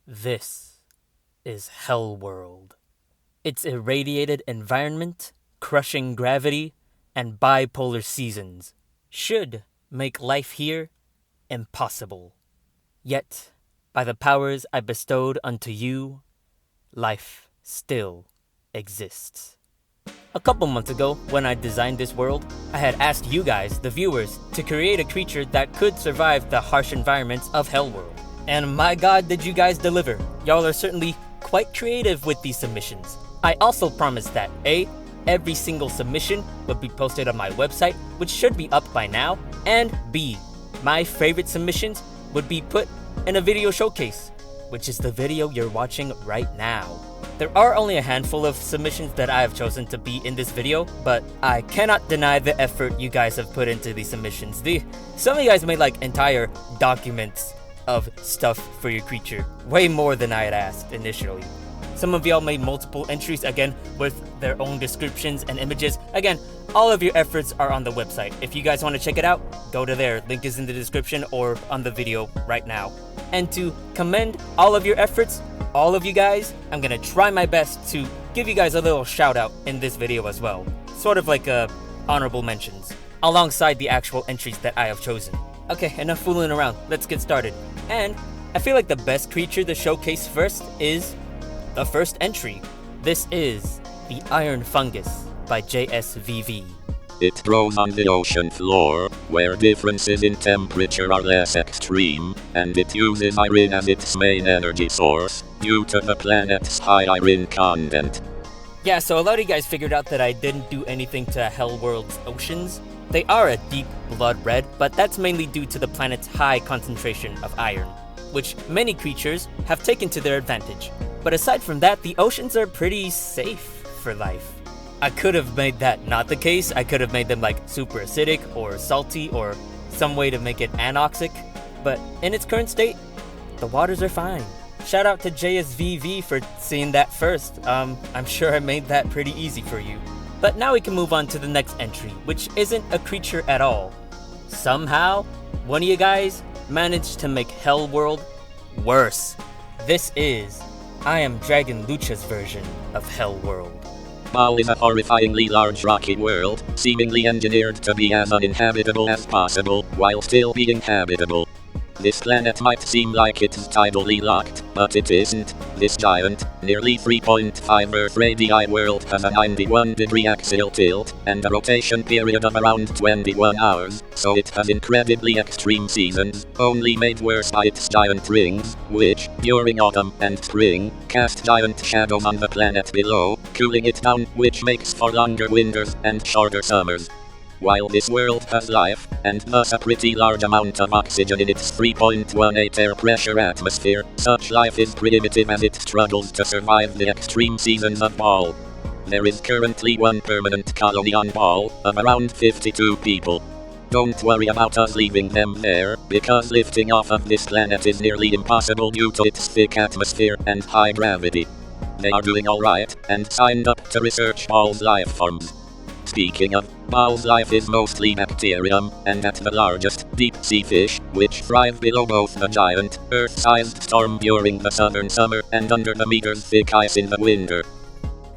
This is Hellworld. Its irradiated environment, crushing gravity, and bipolar seasons should make life here impossible. Yet, by the powers I bestowed unto you, life still exists. A couple months ago, when I designed this world, I had asked you guys, the viewers, to create a creature that could survive the harsh environments of Hellworld. And my god, did you guys deliver. Y'all are certainly quite creative with these submissions. I also promised that A, every single submission would be posted on my website, which should be up by now, and B, my favorite submissions would be put in a video showcase, which is the video you're watching right now. There are only a handful of submissions that I have chosen to be in this video, but I cannot deny the effort you guys have put into these submissions. Some of you guys made like entire documents of stuff for your creature, way more than I had asked initially. Some of y'all made multiple entries, again, with their own descriptions and images. Again, all of your efforts are on the website. If you guys want to check it out, go to there. Link is in the description or on the video right now. And to commend all of your efforts, all of you guys, I'm gonna try my best to give you guys a little shout out in this video as well. Sort of like honorable mentions, alongside the actual entries that I have chosen. Okay, enough fooling around, let's get started. And I feel like the best creature to showcase first is the first entry. This is the Iron Fungus by JSVV. It grows on the ocean floor, where differences in temperature are less extreme, and it uses iron as its main energy source, due to the planet's high iron content. Yeah, so a lot of you guys figured out that I didn't do anything to Hellworld's oceans. They are a deep blood red, but that's mainly due to the planet's high concentration of iron, which many creatures have taken to their advantage. But aside from that, the oceans are pretty safe for life. I could have made that not the case. I could have made them like super acidic or salty or some way to make it anoxic. But in its current state, the waters are fine. Shout out to JSVV for seeing that first. I'm sure I made that pretty easy for you. But now we can move on to the next entry, which isn't a creature at all. Somehow, one of you guys managed to make Hellworld worse. This is I Am Dragon Lucha's version of Hellworld. Baal is a horrifyingly large rocky world, seemingly engineered to be as uninhabitable as possible, while still being habitable. This planet might seem like it's tidally locked, but it isn't. This giant, nearly 3.5 Earth radii world has a 91-degree axial tilt, and a rotation period of around 21 hours, so it has incredibly extreme seasons, only made worse by its giant rings, which, during autumn and spring, cast giant shadows on the planet below, cooling it down, which makes for longer winters and shorter summers. While this world has life, and thus a pretty large amount of oxygen in its 3.18 air pressure atmosphere, such life is primitive as it struggles to survive the extreme seasons of Baal. There is currently one permanent colony on Baal, of around 52 people. Don't worry about us leaving them there, because lifting off of this planet is nearly impossible due to its thick atmosphere and high gravity. They are doing alright, and signed up to research Baal's life forms. Speaking of, Baal's life is mostly bacterium, and at the largest, deep-sea fish, which thrive below both the giant, Earth-sized storm during the southern summer and under the meters-thick ice in the winter.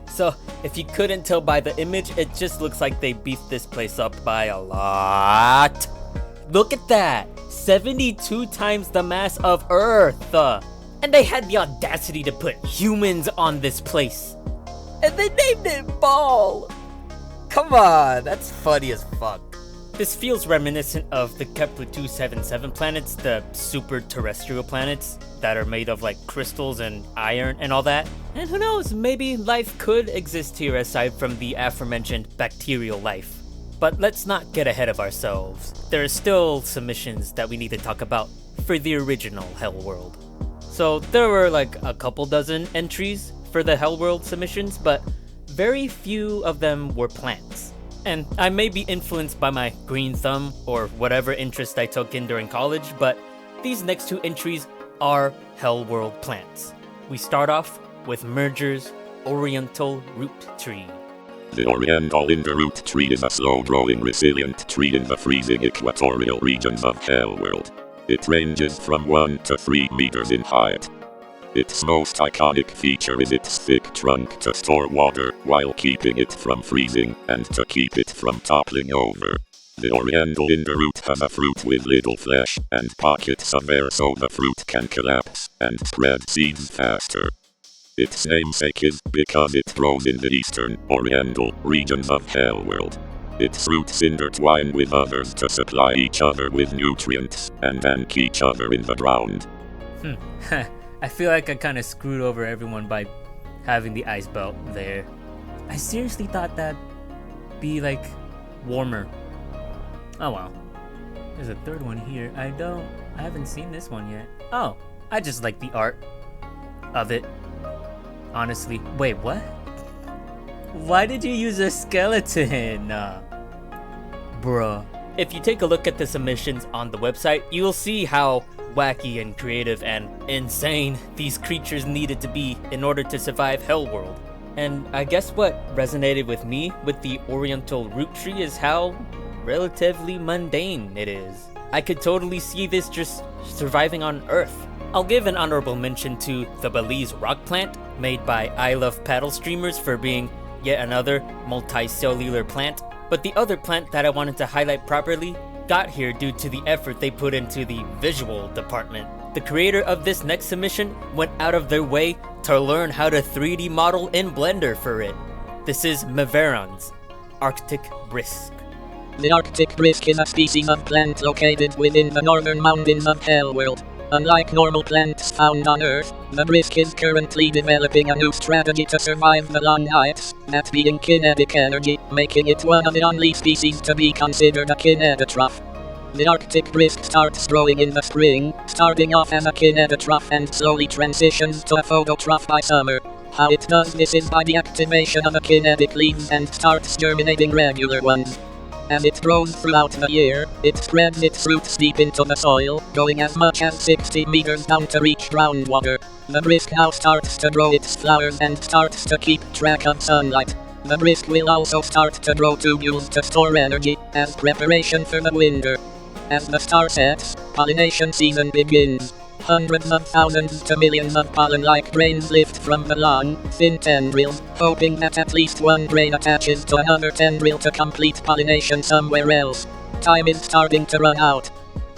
So, if you couldn't tell by the image, it just looks like they beefed this place up by a lot. Look at that! 72 times the mass of Earth! And they had the audacity to put humans on this place. And they named it Baal! Come on, that's funny as fuck. This feels reminiscent of the Kepler 277 planets, the super terrestrial planets that are made of like crystals and iron and all that. And who knows, maybe life could exist here aside from the aforementioned bacterial life. But let's not get ahead of ourselves. There are still submissions that we need to talk about for the original Hellworld. So there were like a couple dozen entries for the Hellworld submissions, but very few of them were plants. And I may be influenced by my green thumb or whatever interest I took in during college, but these next two entries are Hellworld plants. We start off with Merger's Oriental Root Tree. The Oriental Root Tree is a slow-growing resilient tree in the freezing equatorial regions of Hellworld. It ranges from 1 to 3 meters in height. Its most iconic feature is its thick trunk to store water while keeping it from freezing and to keep it from toppling over. The oriental in the root has a fruit with little flesh and pockets of air so the fruit can collapse and spread seeds faster. Its namesake is because it grows in the eastern, oriental regions of Hellworld. Its roots intertwine with others to supply each other with nutrients and thank each other in the ground. I feel like I kind of screwed over everyone by having the ice belt there. I seriously thought that'd be like warmer. Oh well. There's a third one here. I haven't seen this one yet. Oh, I just like the art of it. Honestly. Wait, what? Why did you use a skeleton? Bruh. If you take a look at the submissions on the website, you'll see how wacky and creative and insane these creatures needed to be in order to survive Hellworld. And I guess what resonated with me with the Oriental root tree is how relatively mundane it is. I could totally see this just surviving on Earth. I'll give an honorable mention to the Belize rock plant, made by I Love Paddle Streamers for being yet another multicellular plant. But the other plant that I wanted to highlight properly got here due to the effort they put into the visual department. The creator of this next submission went out of their way to learn how to 3D model in Blender for it. This is Meveron's Arctic Brisk. The Arctic brisk is a species of plant located within the northern mountains of Hellworld. Unlike normal plants found on Earth, the brisk is currently developing a new strategy to survive the long nights, that being kinetic energy, making it one of the only species to be considered a kinetotroph. The Arctic brisk starts growing in the spring, starting off as a kinetotroph and slowly transitions to a phototroph by summer. How it does this is by the activation of the kinetic leaves and starts germinating regular ones. As it grows throughout the year, it spreads its roots deep into the soil, going as much as 60 meters down to reach groundwater. The brisk now starts to grow its flowers and starts to keep track of sunlight. The brisk will also start to grow tubules to store energy, as preparation for the winter. As the star sets, pollination season begins. Hundreds of thousands to millions of pollen-like grains lift from the long, thin tendrils, hoping that at least one grain attaches to another tendril to complete pollination somewhere else. Time is starting to run out.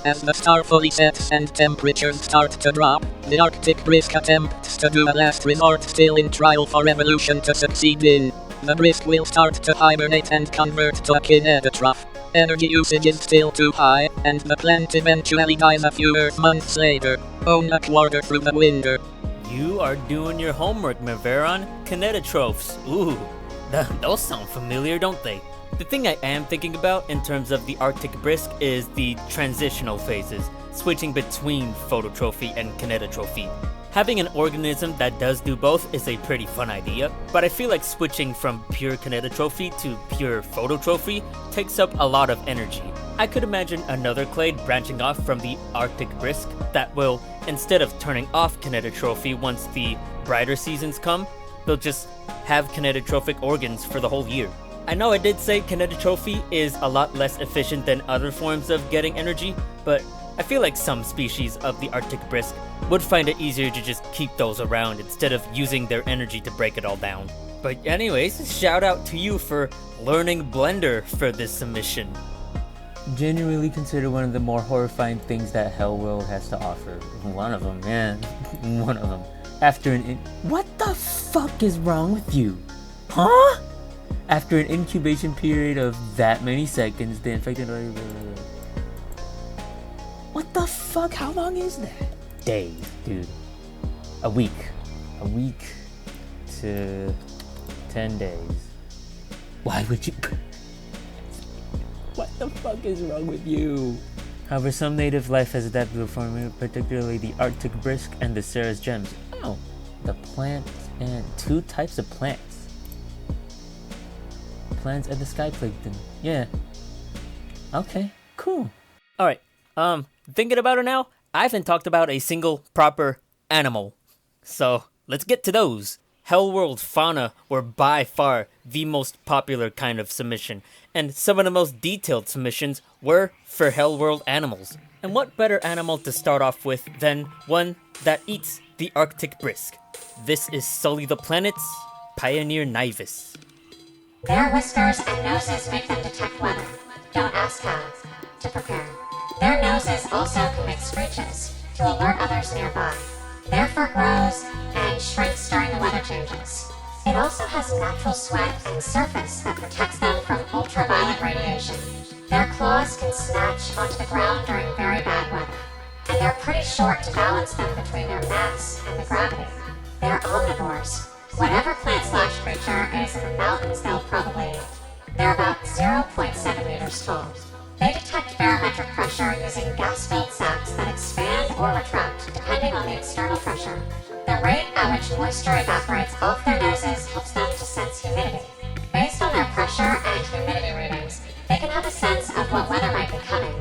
As the star fully sets and temperatures start to drop, the Arctic brisk attempts to do a last resort still in trial for evolution to succeed in. The brisk will start to hibernate and convert to a kinetotroph. Energy usage is still too high, and the plant eventually dies a few Earth months later, only a quarter through the winter. You are doing your homework, Meveron. Kinetotrophs. Ooh, those sound familiar, don't they? The thing I am thinking about in terms of the Arctic brisk is the transitional phases, switching between phototrophy and kinetotrophy. Having an organism that does do both is a pretty fun idea, but I feel like switching from pure kinetotrophy to pure phototrophy takes up a lot of energy. I could imagine another clade branching off from the Arctic brisk that will, instead of turning off kinetotrophy once the brighter seasons come, they'll just have kinetotrophic organs for the whole year. I know I did say kinetotrophy is a lot less efficient than other forms of getting energy, but I feel like some species of the Arctic brisk would find it easier to just keep those around instead of using their energy to break it all down. But anyways, shout out to you for learning Blender for this submission. Genuinely considered one of the more horrifying things that Hellworld has to offer. One of them, man. One of them. What the fuck is wrong with you? Huh? After an incubation period of that many seconds, the infected... What the fuck? How long is that? Days, dude. A week to 10 days. Why would you... What the fuck is wrong with you? However, some native life has adapted to formula, particularly the Arctic brisk and the Sarah's gems. Oh, the plant and 2 types of plants. Plants and the sky plankton. Yeah. Okay, cool. Alright, thinking about it now, I haven't talked about a single proper animal. So, let's get to those. Hellworld fauna were by far the most popular kind of submission, and some of the most detailed submissions were for Hellworld animals. And what better animal to start off with than one that eats the Arctic brisk. This is Sully the Planet's pioneer nivis. Their whiskers and noses make them detect weather. Don't ask how. To prepare. Their noses also can make screeches to alert others nearby. Their fur grows and shrinks during the weather changes. It also has natural sweat and surface that protects them from ultraviolet radiation. Their claws can snatch onto the ground during very bad weather. And they're pretty short to balance them between their mass and the gravity. They're omnivores. Whatever plant/creature is in the mountains, they'll probably eat. They're about 0.7 meters tall. They detect barometric pressure using gas-filled sacs that expand or retract depending on the external pressure. The rate at which moisture evaporates off their noses helps them to sense humidity. Based on their pressure and humidity readings, they can have a sense of what weather might be coming,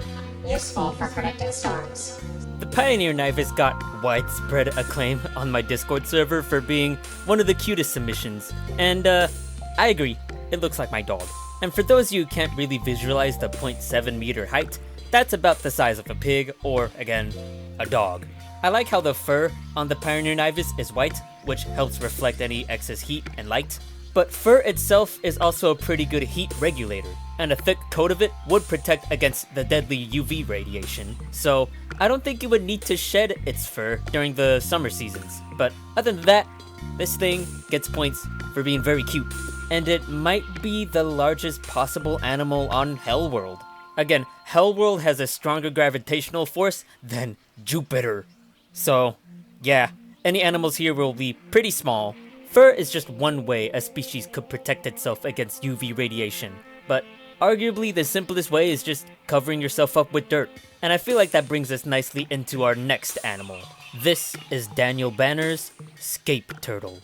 useful for predicting storms. The Pioneer Nivis got widespread acclaim on my Discord server for being one of the cutest submissions, and I agree, it looks like my dog. And for those of you who can't really visualize the 0.7 meter height, that's about the size of a pig, or again, a dog. I like how the fur on the Pioneer Nivis is white, which helps reflect any excess heat and light. But fur itself is also a pretty good heat regulator, and a thick coat of it would protect against the deadly UV radiation, so I don't think it would need to shed its fur during the summer seasons. But other than that, this thing gets points for being very cute, and it might be the largest possible animal on Hellworld. Again, Hellworld has a stronger gravitational force than Jupiter. So, yeah, any animals here will be pretty small. Fur is just one way a species could protect itself against UV radiation, but arguably the simplest way is just covering yourself up with dirt. And I feel like that brings us nicely into our next animal. This is Daniel Banner's Scape Turtle.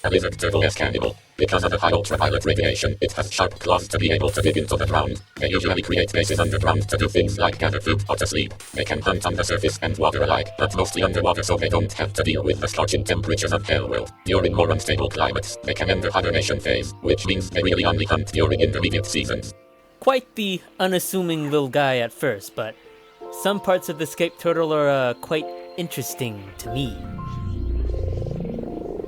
A lizard turtle is cannibal. Because of the high ultraviolet radiation, it has sharp claws to be able to dig into the ground. They usually create bases underground to do things like gather food or to sleep. They can hunt on the surface and water alike, but mostly underwater so they don't have to deal with the scorching temperatures of Hellworld. During more unstable climates, they can enter hibernation phase, which means they really only hunt during intermediate seasons. Quite the unassuming little guy at first, but some parts of the Scape Turtle are quite interesting to me.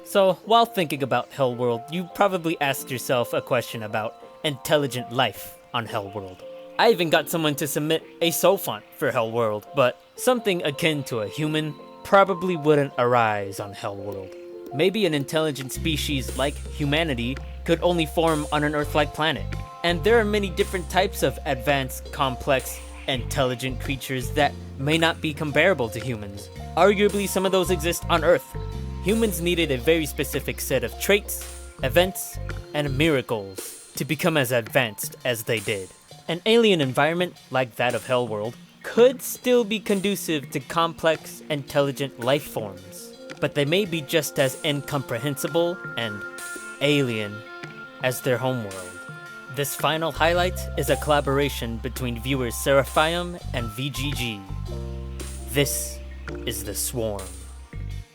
So, while thinking about Hellworld, you probably asked yourself a question about intelligent life on Hellworld. I even got someone to submit a sophont for Hellworld, but something akin to a human probably wouldn't arise on Hellworld. Maybe an intelligent species like humanity could only form on an Earth-like planet. And there are many different types of advanced, complex, intelligent creatures that may not be comparable to humans. Arguably, some of those exist on Earth. Humans needed a very specific set of traits, events, and miracles to become as advanced as they did. An alien environment like that of Hellworld could still be conducive to complex, intelligent life forms, but they may be just as incomprehensible and alien as their homeworld. This final highlight is a collaboration between viewers Seraphium and VGG. This is the Swarm.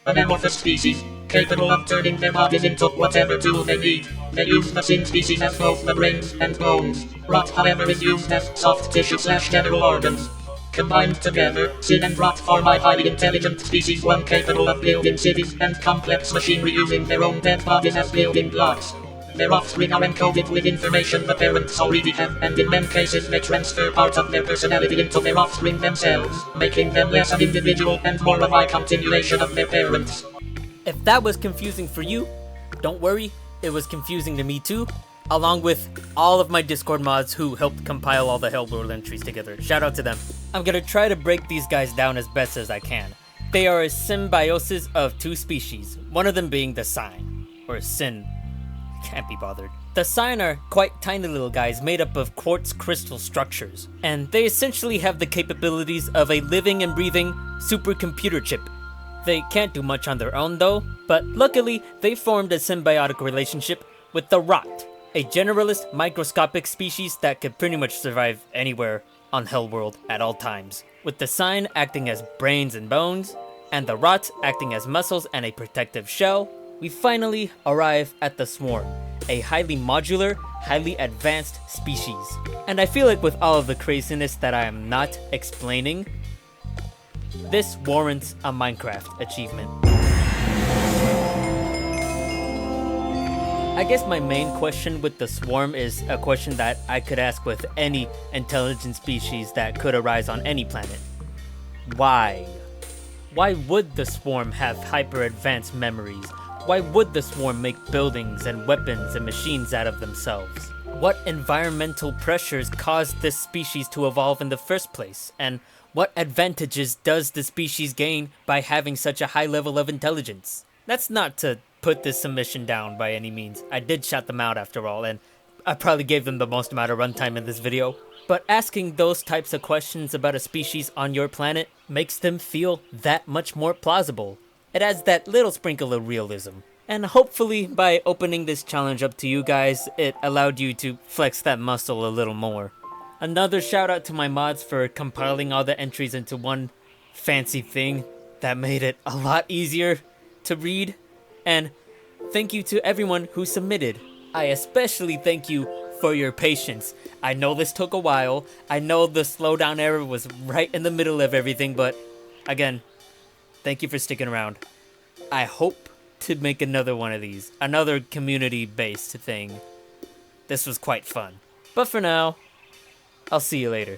An amorphous species, capable of turning their bodies into whatever tool they need. They use the syn species as both the brains and bones. Rot, however, is used as soft tissue/general organs. Combined together, syn and rot form a highly intelligent species, one capable of building cities and complex machinery using their own dead bodies as building blocks. Their offspring are encoded with information the parents already have, and in many cases they transfer part of their personality into their offspring themselves, making them less an individual and more of a continuation of their parents. If that was confusing for you, don't worry, it was confusing to me too, along with all of my Discord mods who helped compile all the Hellworld entries together. Shout out to them. I'm gonna try to break these guys down as best as I can. They are a symbiosis of two species, one of them being the Sign, or Syn. Can't be bothered. The Sign are quite tiny little guys made up of quartz crystal structures, and they essentially have the capabilities of a living and breathing supercomputer chip. They can't do much on their own though, but luckily they formed a symbiotic relationship with the Rot, a generalist microscopic species that could pretty much survive anywhere on Hellworld at all times, with the Sign acting as brains and bones, and the Rot acting as muscles and a protective shell. We finally arrive at the Swarm, a highly modular, highly advanced species. And I feel like with all of the craziness that I am not explaining, This warrants a Minecraft achievement. I guess my main question with the swarm is a question that I could ask with any intelligent species that could arise on any planet. Why? Why would the swarm have hyper-advanced memories? Why would the swarm make buildings and weapons and machines out of themselves? What environmental pressures caused this species to evolve in the first place? And what advantages does the species gain by having such a high level of intelligence? That's not to put this submission down by any means. I did shout them out after all, and I probably gave them the most amount of runtime in this video. But asking those types of questions about a species on your planet makes them feel that much more plausible. It adds that little sprinkle of realism. And hopefully by opening this challenge up to you guys, it allowed you to flex that muscle a little more. Another shout out to my mods for compiling all the entries into one fancy thing that made it a lot easier to read. And thank you to everyone who submitted. I especially thank you for your patience. I know this took a while. I know the slowdown error was right in the middle of everything, but again, thank you for sticking around. I hope to make another one of these, another community-based thing. This was quite fun. But for now, I'll see you later.